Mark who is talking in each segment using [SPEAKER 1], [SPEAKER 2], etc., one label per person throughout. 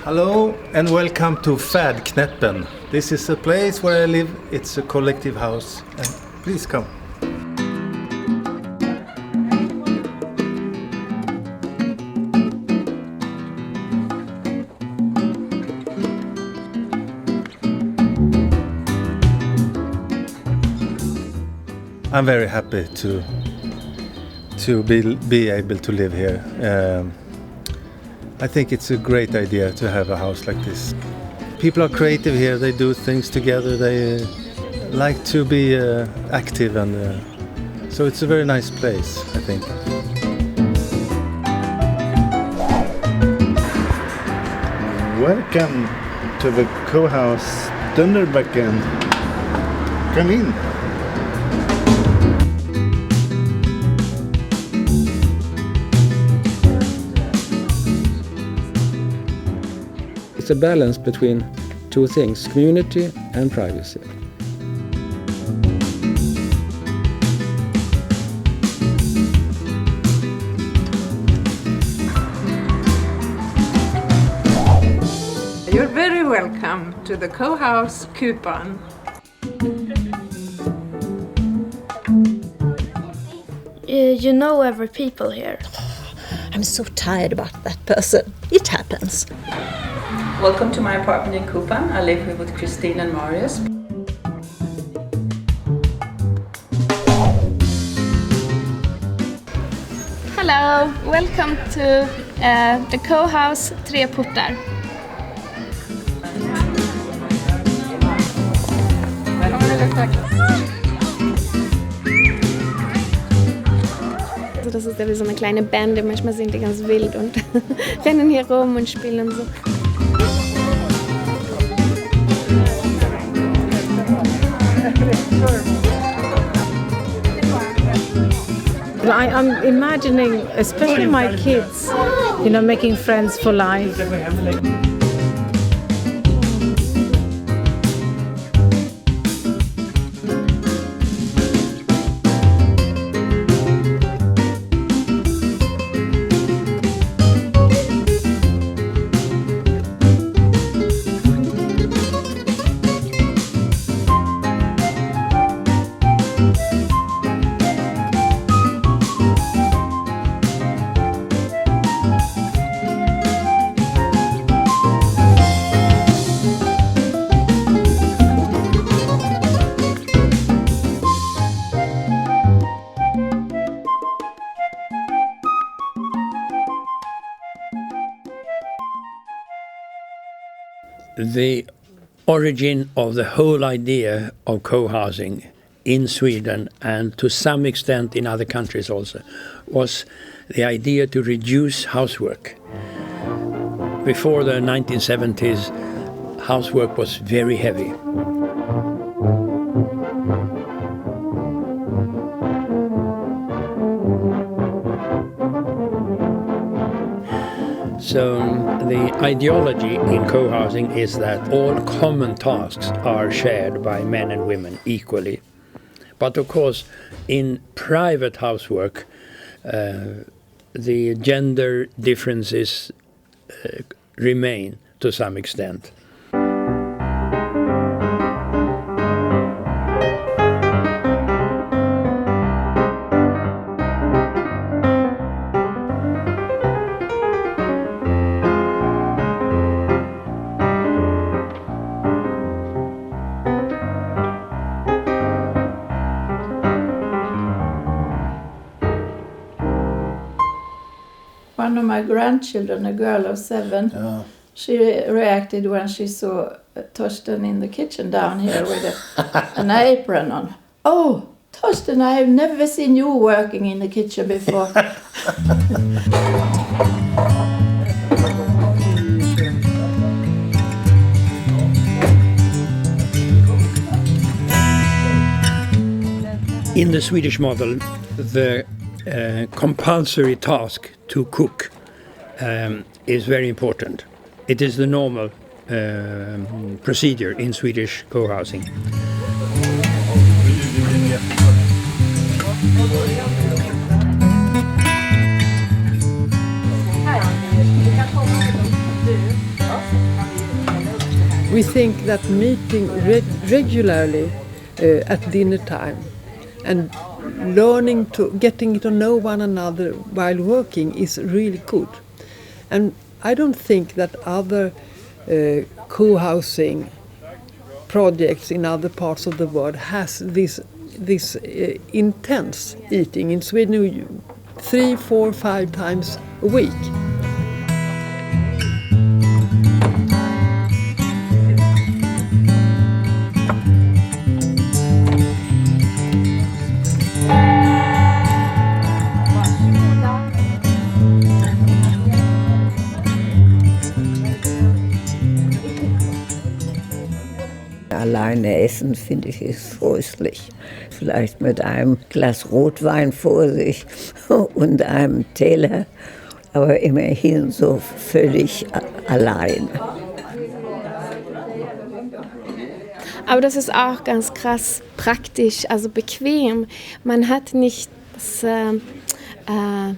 [SPEAKER 1] Hello and welcome to Färdknäppen. This is a place where I live. It's a collective house. And please come. I'm very happy to be able to live here. I think it's a great idea to have a house like this. People are creative here, they do things together, they like to be active, and so it's a very nice place, I think.
[SPEAKER 2] Welcome to the Cohouse Dunderbacken. Come in.
[SPEAKER 3] It's a balance between two things, community and privacy.
[SPEAKER 4] You're very welcome to the Cohouse Kupan.
[SPEAKER 5] You know every people here.
[SPEAKER 6] I'm so tired about that person. It happens.
[SPEAKER 7] Welcome to my apartment in Kupan. I live here with Christine and Marius.
[SPEAKER 5] Hello, welcome to the Cohouse Tre Portar.
[SPEAKER 8] Also das ist ja wie so eine kleine Bande, manchmal sind die ganz wild und rennen hier rum und spielen so.
[SPEAKER 9] I'm imagining, especially my kids, making friends for life.
[SPEAKER 10] The origin of the whole idea of co-housing in Sweden, and to some extent in other countries also, was the idea to reduce housework. Before the 1970s, housework was very heavy. So the ideology in co-housing is that all common tasks are shared by men and women equally. But of course, in private housework, the gender differences remain to some extent.
[SPEAKER 4] One of my grandchildren, a girl of 7, she reacted when she saw Torsten in the kitchen down here with an apron on. Oh, Torsten, I have never seen you working in the kitchen before.
[SPEAKER 10] In the Swedish model, the compulsory task to cook is very important. It is the normal procedure in Swedish co-housing.
[SPEAKER 11] We think that meeting regularly at dinner time and getting to know one another while working is really good. And I don't think that other co-housing projects in other parts of the world has this intense eating. In Sweden, 3, 4, 5 times a week.
[SPEAKER 12] Alleine essen finde ich ist tröstlich. Vielleicht mit einem Glas Rotwein vor sich und einem Teller, aber immerhin so völlig alleine.
[SPEAKER 8] Aber das ist auch ganz krass praktisch, also bequem. Man hat nicht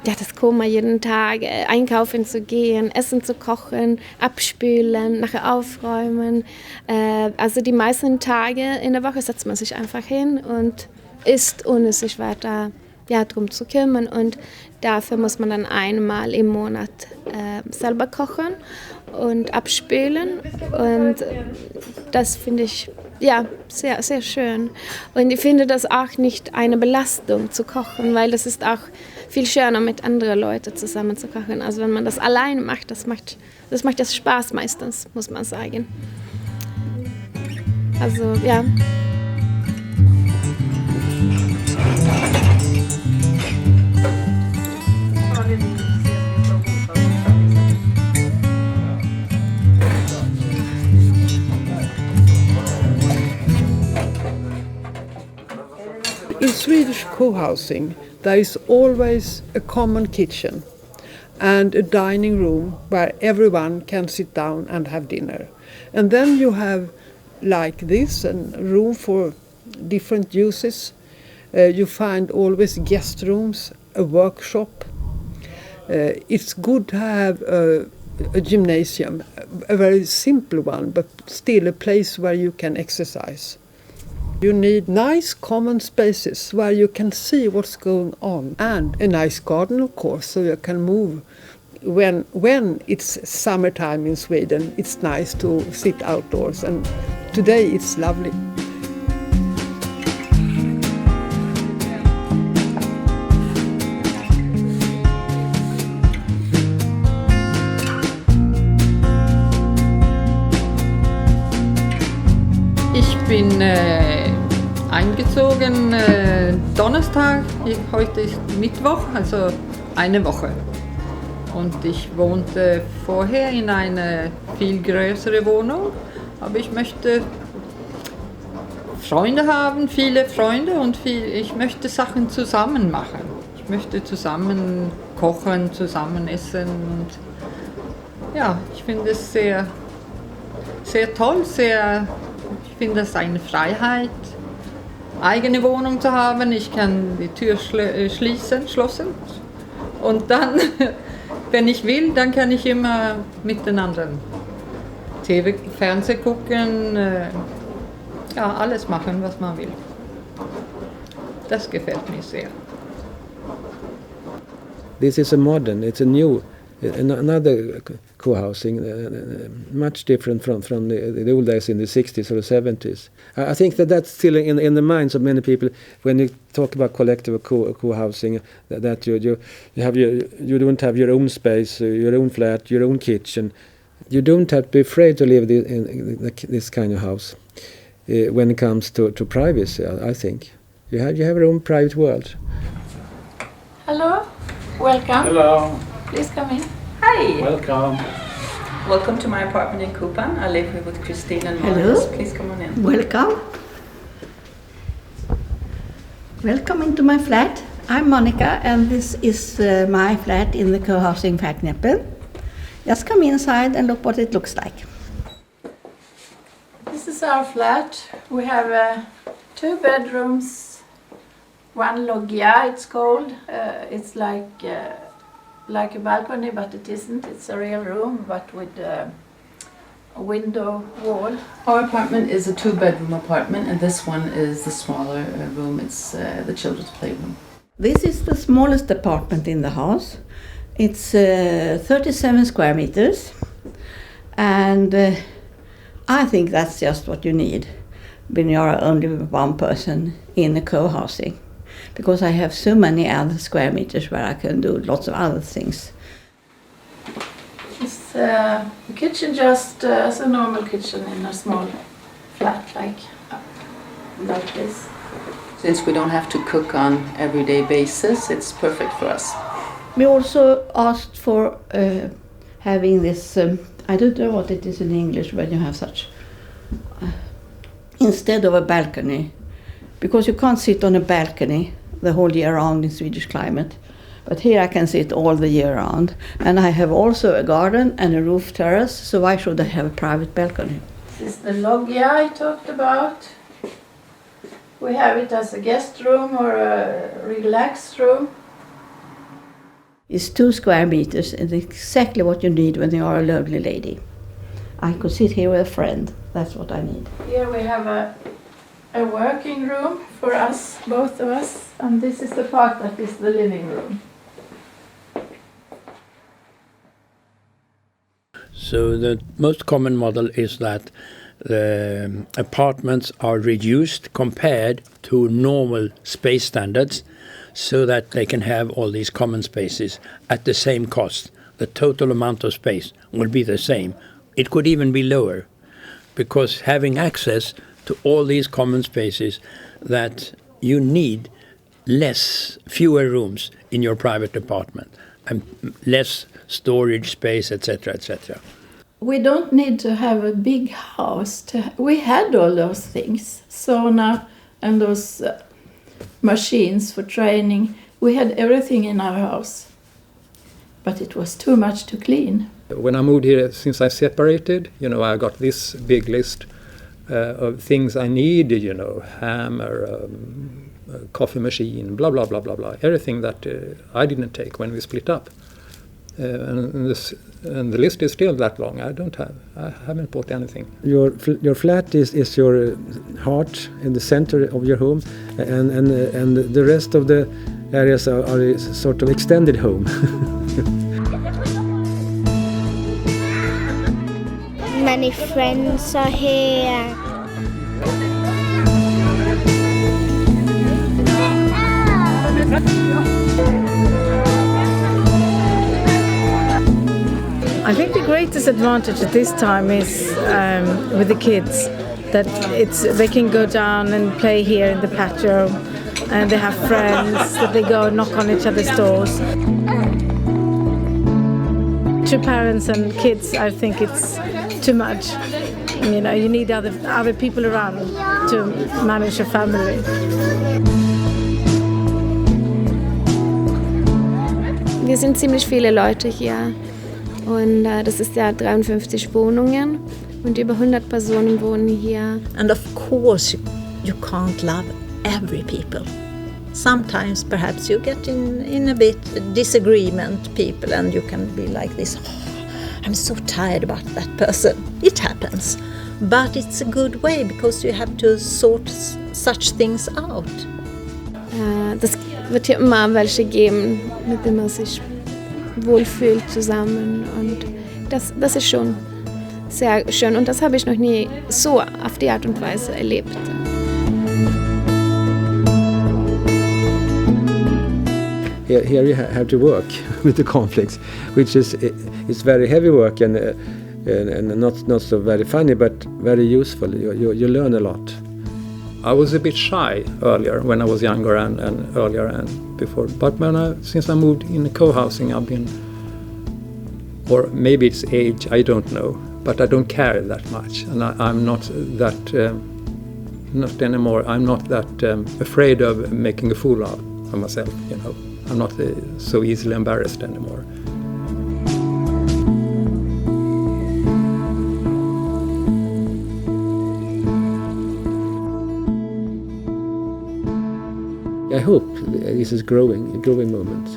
[SPEAKER 8] das Koma jeden Tag, einkaufen zu gehen, Essen zu kochen, abspülen, nachher aufräumen. Also die meisten Tage in der Woche setzt man sich einfach hin und isst, ohne sich weiter drum zu kümmern. Und dafür muss man dann einmal im Monat selber kochen und abspülen. Und das finde ich sehr, sehr schön. Und ich finde das auch nicht eine Belastung zu kochen, weil das ist auch viel schöner, mit anderen Leuten zusammen zu kochen. Also wenn man das alleine macht, das macht das Spaß meistens, muss man sagen. Also, ja.
[SPEAKER 11] In Swedish co-housing, there is always a common kitchen and a dining room where everyone can sit down and have dinner. And then you have, like this, a room for different uses. You find always guest rooms, a workshop. It's good to have a gymnasium, a very simple one, but still a place where you can exercise. You need nice common spaces where you can see what's going on, and a nice garden, of course, so you can move. When it's summertime in Sweden, it's nice to sit outdoors, and today it's lovely.
[SPEAKER 13] Ich bin eingezogen Donnerstag, heute ist Mittwoch, also eine Woche. Und ich wohnte vorher in einer viel größeren Wohnung, aber ich möchte Freunde haben, viele Freunde, und ich möchte Sachen zusammen machen. Ich möchte zusammen kochen, zusammen essen, und ja, ich finde es sehr, sehr toll, ich finde es eine Freiheit, eigene Wohnung zu haben. Ich kann die Tür schlossen, und dann, wenn ich will, dann kann ich immer mit den anderen Fernsehen gucken, alles machen, was man will. Das gefällt mir sehr.
[SPEAKER 3] This is another co-housing, much different from the old days in the 60s or the 70s. I think that's still in the minds of many people when you talk about collective co-housing, that you don't have your own space, your own flat, your own kitchen. You don't have to be afraid to live in this kind of house when it comes to privacy, I think. You have your own private world.
[SPEAKER 4] Hello, welcome.
[SPEAKER 14] Hello.
[SPEAKER 4] Please come in.
[SPEAKER 7] Hi.
[SPEAKER 14] Welcome.
[SPEAKER 7] Welcome to my apartment in Copan. I live here with Christine and
[SPEAKER 6] Hello.
[SPEAKER 7] Morris. Please come on in.
[SPEAKER 6] Welcome. Welcome into my flat. I'm Monica, and this is my flat in the co-housing Facknäppel. Just come inside and look what it looks like.
[SPEAKER 4] This is our flat. We have 2 bedrooms, 1 loggia it's called. It's like a balcony, but it isn't. It's a real room, but with window wall.
[SPEAKER 7] Our apartment is a 2-bedroom apartment, and this one is the smaller room. It's the children's playroom.
[SPEAKER 6] This is the smallest apartment in the house. It's 37 square meters, and I think that's just what you need when you are only one person in a co-housing, because I have so many other square meters where I can do lots of other things.
[SPEAKER 4] Is the kitchen just as a normal kitchen in a small flat like this?
[SPEAKER 7] Since we don't have to cook on everyday basis, it's perfect for us.
[SPEAKER 6] We also asked for having this, I don't know what it is in English when you have such, instead of a balcony, because you can't sit on a balcony the whole year round in Swedish climate. But here I can sit all the year round. And I have also a garden and a roof terrace, so why should I have a private balcony?
[SPEAKER 4] This is the loggia I talked about. We have it as a guest room or a relaxed room.
[SPEAKER 6] It's 2 square meters and exactly what you need when you are a lonely lady. I could sit here with a friend, that's what I need.
[SPEAKER 4] Here we have a working room for us, both of us, and this is the part that is the living room.
[SPEAKER 10] So the most common model is that the apartments are reduced compared to normal space standards so that they can have all these common spaces at the same cost. The total amount of space will be the same. It could even be lower, because having access to all these common spaces, that you need fewer rooms in your private apartment and less storage space, etc., etc.
[SPEAKER 4] We don't need to have a big house. We had all those things, sauna and those machines for training. We had everything in our house, but it was too much to clean.
[SPEAKER 3] When I moved here, since I separated, I got this big list of things I needed, hammer, coffee machine, blah, blah, blah, blah, blah. Everything that I didn't take when we split up. And the list is still that long. I haven't bought anything. Your flat is your heart in the center of your home, and the rest of the areas are a sort of extended home.
[SPEAKER 14] Many friends are here.
[SPEAKER 9] I think the greatest advantage at this time is with the kids, that they can go down and play here in the patio, and they have friends that they go knock on each other's doors. To parents and kids, I think it's too much. You need other people around to manage a family.
[SPEAKER 8] Wir sind ziemlich viele Leute hier und das ist ja 53 Wohnungen und über 100 Personen wohnen hier.
[SPEAKER 15] And of course you can't love every people. Sometimes perhaps you get in a bit disagreement people, and you can be like this, I'm so tired about that person. It happens. But it's a good way, because you have to sort such things out.
[SPEAKER 8] Das wird hier immer welche geben, mit denen man sich wohlfühlt zusammen, und das ist schon sehr schön, und das habe ich noch nie so auf die Art und Weise erlebt.
[SPEAKER 3] Here you have to work with the conflicts, which it's very heavy work and not so very funny, but very useful. You learn a lot. I was a bit shy earlier when I was younger and earlier and before, but since I moved in co-housing, I've been, or maybe it's age, I don't know, but I don't care that much, and I'm not that not anymore. I'm not that afraid of making a fool out of myself. I'm not so easily embarrassed anymore. I hope this is a growing movement,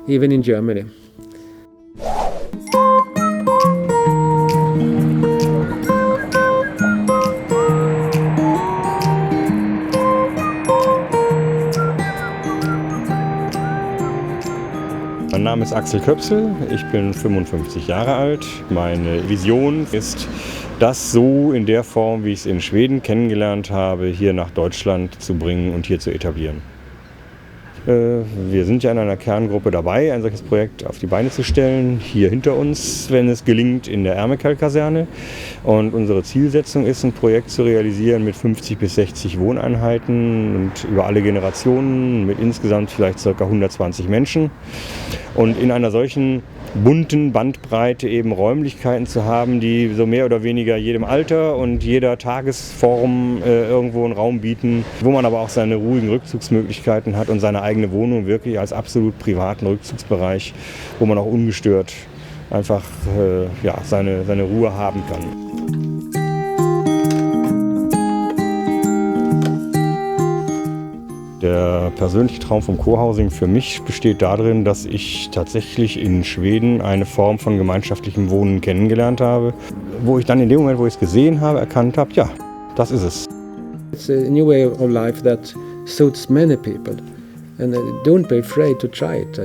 [SPEAKER 3] even in Germany.
[SPEAKER 16] Mein Name ist Axel Köpsel, ich bin 55 Jahre alt. Meine Vision ist, das so in der Form, wie ich es in Schweden kennengelernt habe, hier nach Deutschland zu bringen und hier zu etablieren. Wir sind ja in einer Kerngruppe dabei, ein solches Projekt auf die Beine zu stellen. Hier hinter uns, wenn es gelingt, in der Ermekel-Kaserne. Und unsere Zielsetzung ist, ein Projekt zu realisieren mit 50 bis 60 Wohneinheiten und über alle Generationen mit insgesamt vielleicht ca. 120 Menschen. Und in einer solchen bunten Bandbreite eben Räumlichkeiten zu haben, die so mehr oder weniger jedem Alter und jeder Tagesform irgendwo einen Raum bieten, wo man aber auch seine ruhigen Rückzugsmöglichkeiten hat und seine eigene Wohnung wirklich als absolut privaten Rückzugsbereich, wo man auch ungestört einfach seine Ruhe haben kann. Der persönliche Traum vom Cohousing für mich besteht darin, dass ich tatsächlich in Schweden eine Form von gemeinschaftlichem Wohnen kennengelernt habe, wo ich dann in dem Moment, wo ich es gesehen habe, erkannt habe, ja, das ist es.
[SPEAKER 3] It's a new way of life that suits many people, and don't be afraid to try it.